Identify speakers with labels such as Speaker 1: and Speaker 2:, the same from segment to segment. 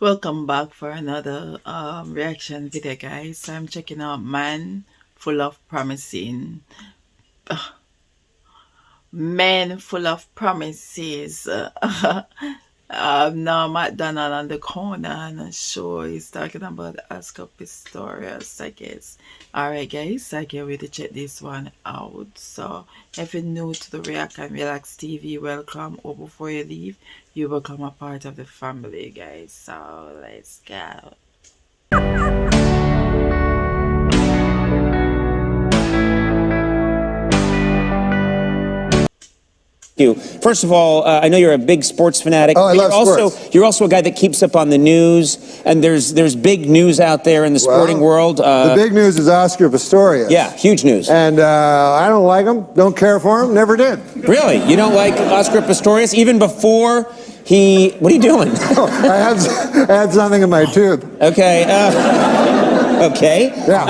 Speaker 1: Welcome back for another reaction video, guys. So I'm checking out Man Full of Promising. Men Full of Promises. Now McDonald on the corner and a show is talking about Oscar Pistorius, I guess. Alright, guys, I can't wait to check this one out. So if you're new to the React and Relax TV, welcome. Or before you leave, you become a part of the family, guys. So let's go.
Speaker 2: You. First of all, I know you're a big sports fanatic.
Speaker 3: Oh, I love sports.
Speaker 2: You're also a guy that keeps up on the news, and there's big news out there in the sporting world.
Speaker 3: The big news is Oscar Pistorius.
Speaker 2: Yeah, huge news.
Speaker 3: And I don't like him, don't care for him, never did.
Speaker 2: Really? You don't like Oscar Pistorius even before he... What are you doing?
Speaker 3: I had something in my tooth.
Speaker 2: Okay. Okay.
Speaker 3: Yeah.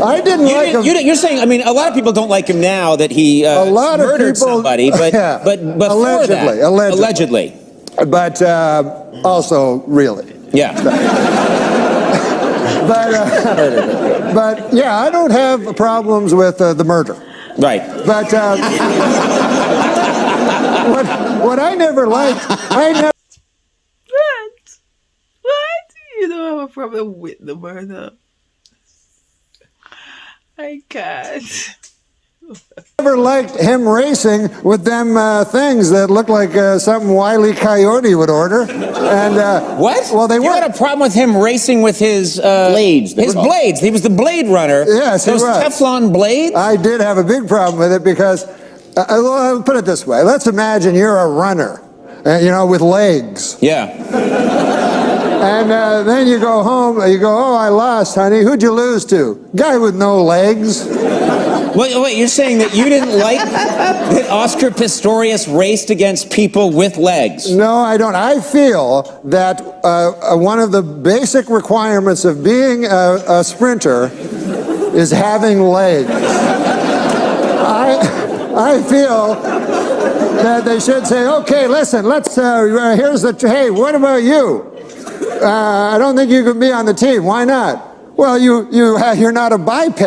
Speaker 3: I didn't like him.
Speaker 2: You're saying, I mean, a lot of people don't like him now that he murdered somebody, but
Speaker 3: yeah,
Speaker 2: but allegedly.
Speaker 3: But also really.
Speaker 2: Yeah.
Speaker 3: But yeah, I don't have problems with the murder.
Speaker 2: Right.
Speaker 3: But what I never liked,
Speaker 1: What? You don't have a problem with the murder? I can't.
Speaker 3: never liked him racing with them things that look like something Wile E. Coyote would order. And
Speaker 2: what?
Speaker 3: Well, they
Speaker 2: you
Speaker 3: were.
Speaker 2: had a problem with him racing with his blades. His blades. He was the Blade Runner.
Speaker 3: Yes,
Speaker 2: those
Speaker 3: he was.
Speaker 2: Teflon blades.
Speaker 3: I did have a big problem with it because, I'll put it this way: let's imagine you're a runner, with legs.
Speaker 2: Yeah.
Speaker 3: And then you go home, you go, oh, I lost, honey. Who'd you lose to? Guy with no legs.
Speaker 2: Wait, you're saying that you didn't like that Oscar Pistorius raced against people with legs?
Speaker 3: No, I don't. I feel that one of the basic requirements of being a sprinter is having legs. I feel that they should say, okay, listen, let's, here's the, hey, what about you? I don't think you can be on the team. Why not? Well, you're not a biped.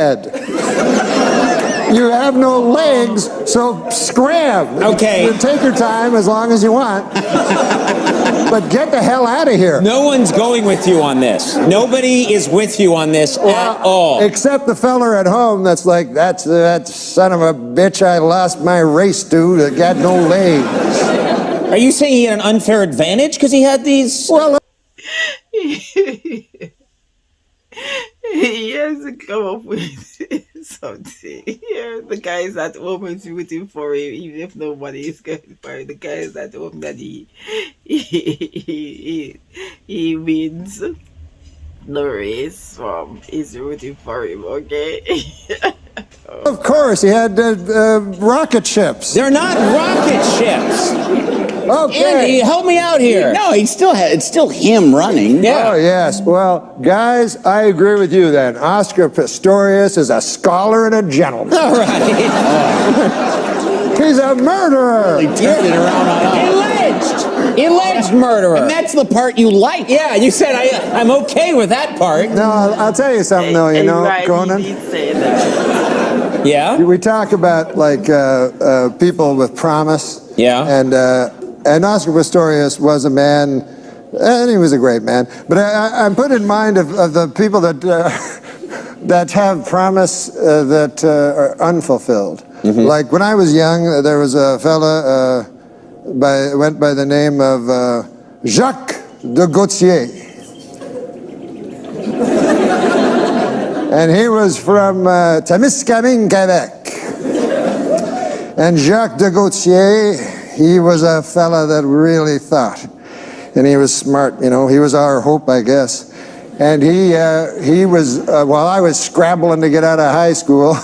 Speaker 3: You have no legs, so scram.
Speaker 2: Okay.
Speaker 3: Take your time as long as you want. But get the hell out of here.
Speaker 2: No one's going with you on this. Nobody is with you on this at all.
Speaker 3: Except the feller at home that's like, that son of a bitch I lost my race to that got no legs.
Speaker 2: Are you saying he had an unfair advantage because he had these?
Speaker 3: Well,
Speaker 1: He has to come up with something. Yeah, the guys at home is rooting for him, even if nobody is going for him. The guys at home that he wins the race from is rooting for him. Okay.
Speaker 3: of course, he had rocket ships.
Speaker 2: They're not rocket ships.
Speaker 3: Okay.
Speaker 2: Andy, help me out here.
Speaker 4: No, it's still him running.
Speaker 2: Yeah.
Speaker 3: Oh, yes. Well, guys, I agree with you then. Oscar Pistorius is a scholar and a gentleman.
Speaker 2: All right.
Speaker 3: He's a murderer.
Speaker 4: He turned it around on us.
Speaker 2: Alleged murderer.
Speaker 4: And that's the part you like.
Speaker 2: Yeah, you said I'm okay with that part.
Speaker 3: No, I'll tell you something, though,
Speaker 1: Right,
Speaker 3: Conan.
Speaker 1: he did say that.
Speaker 2: Yeah?
Speaker 3: We talk about, like, people with promise.
Speaker 2: Yeah.
Speaker 3: And Oscar Pistorius was a man, and he was a great man. But I'm put in mind of the people that that have promise that are unfulfilled. Mm-hmm. Like when I was young, there was a fella went by the name of Jacques de Gautier. And he was from Témiscamingue, Quebec. And Jacques de Gautier, he was a fella that really thought. And he was smart, he was our hope, I guess. And he was, while I was scrabbling to get out of high school,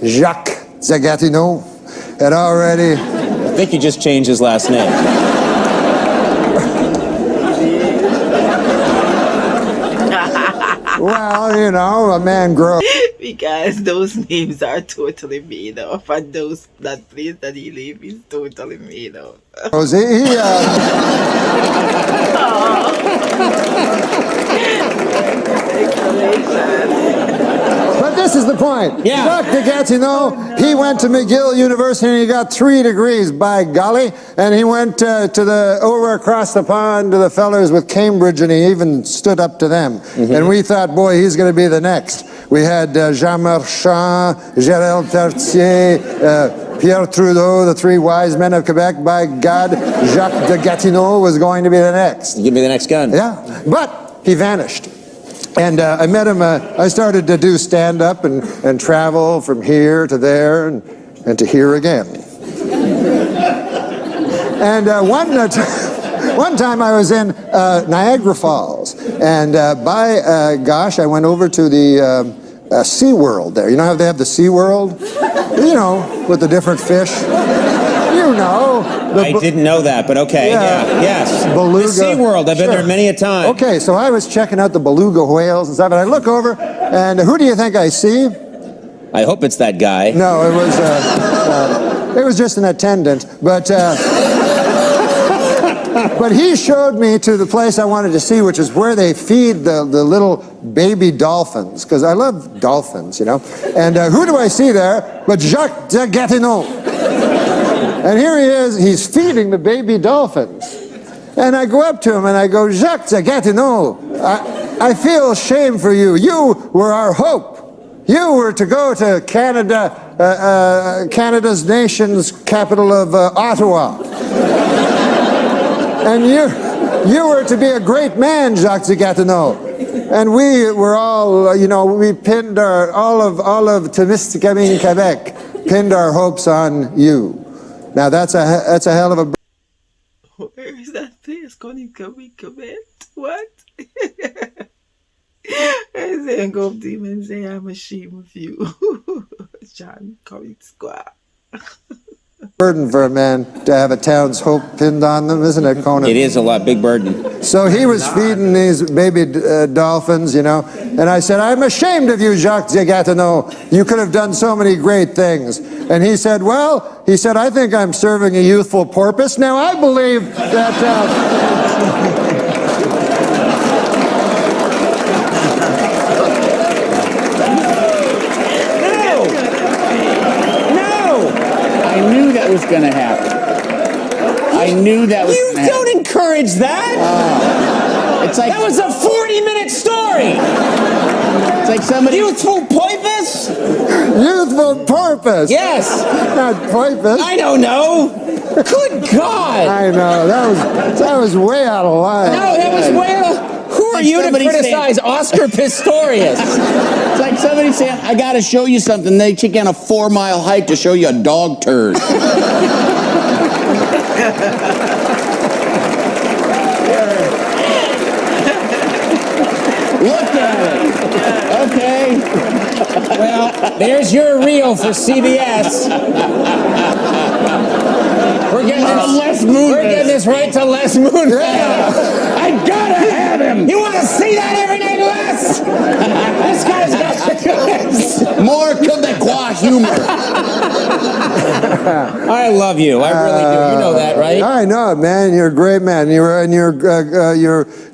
Speaker 3: Jacques Zagatineau had already...
Speaker 2: I think you just changed his last name.
Speaker 3: Well, a man grows.
Speaker 1: Because those names are totally made up, and that place that he lives is totally made up.
Speaker 3: is the point.
Speaker 2: Yeah.
Speaker 3: Jacques de Gatineau, he went to McGill University and he got 3 degrees, by golly. And he went over across the pond to the fellers with Cambridge, and he even stood up to them. And we thought, boy, he's going to be the next. We had Jean Marchand, Gérald Tertier, Pierre Trudeau, the 3 wise men of Quebec. By God, Jacques de Gatineau was going to be the next.
Speaker 2: Give me the next gun.
Speaker 3: Yeah, but he vanished. And I met him, I started to do stand-up and travel from here to there and to here again. And one time I was in Niagara Falls, and by gosh, I went over to the Sea World there. You know how they have the Sea World? You know, with the different fish. You know.
Speaker 2: I didn't know that, but okay. Yeah. Yes.
Speaker 3: Beluga.
Speaker 2: The Sea World. I've been there many a time.
Speaker 3: Okay, so I was checking out the beluga whales and stuff, and I look over, and who do you think I see?
Speaker 2: I hope it's that guy.
Speaker 3: No, it was just an attendant, but he showed me to the place I wanted to see, which is where they feed the little baby dolphins, because I love dolphins, you know. And who do I see there but Jacques de Gatineau? And here he is, he's feeding the baby dolphins. And I go up to him and I go, Jacques de Gatineau, I feel shame for you. You were our hope. You were to go to Canada, Canada's nation's capital of Ottawa. And you were to be a great man, Jacques de Gatineau. And we were all, you know, we pinned all of Témiscamingue, Quebec, pinned our hopes on you. Now that's a hell of a...
Speaker 1: Where is that place? Quebec? What? I say, go up to him and say, I'm ashamed of you. John, come squad.
Speaker 3: burden for a man to have a town's hope pinned on them, isn't it, Conan?
Speaker 2: It is a lot, big burden.
Speaker 3: So he was feeding these baby dolphins, you know, and I said, I'm ashamed of you, Jacques de Gatineau. You could have done so many great things. And he said, well, I think I'm serving a youthful purpose. Now, I believe that...
Speaker 4: I knew that was going to happen. I knew that was going to happen.
Speaker 2: You don't encourage that.
Speaker 4: It's like
Speaker 2: That was a 40-minute story.
Speaker 4: it's like somebody.
Speaker 2: Youthful pointless?
Speaker 3: Youthful purpose.
Speaker 2: Yes.
Speaker 3: Not pointless.
Speaker 2: I don't know. Good God.
Speaker 3: I know. That was way out of line.
Speaker 2: No, that was way out. Who are you to
Speaker 4: somebody
Speaker 2: criticize Oscar Pistorius?
Speaker 4: It's like somebody saying, I got to show you something. They take you on a 4-mile hike to show you a dog turd. Look at it. Okay.
Speaker 2: Well, there's your reel for CBS. We're getting this right to Les Moon.
Speaker 4: I gotta have him.
Speaker 2: You want to see that every night, Les? This guy's got
Speaker 4: More Quebecois humor.
Speaker 2: I love you. I really do. You know that, right?
Speaker 3: I know it, man. You're a great man.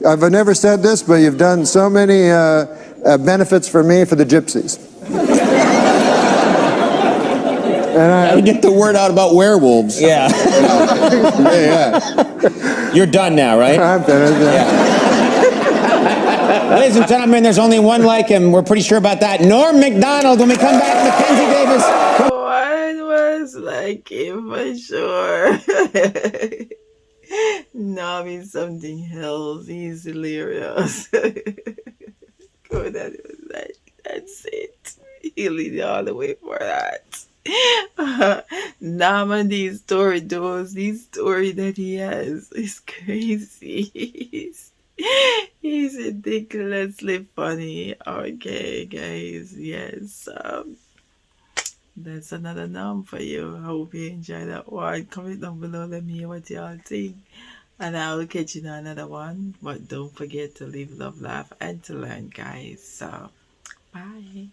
Speaker 3: I've never said this, but you've done so many benefits for me for the gypsies. And
Speaker 4: I get the word out about werewolves.
Speaker 2: Yeah.
Speaker 4: Yeah.
Speaker 2: You're done now, right?
Speaker 3: I'm finished. Yeah.
Speaker 2: Ladies and gentlemen, there's only one like him. We're pretty sure about that. Norm MacDonald. When we come back, Mackenzie Davis.
Speaker 1: One was like him for sure. No, he's something else. He's hilarious. Good, that was like, that's it. He lead all the way for that. Normandy's story, these story that he has is crazy. He's ridiculously funny. Okay, guys, yes. That's another norm for you. I hope you enjoy that one. Comment down below, let me hear what y'all think. And I will catch you in another one. But don't forget to live, love, laugh, and to learn, guys. So, bye.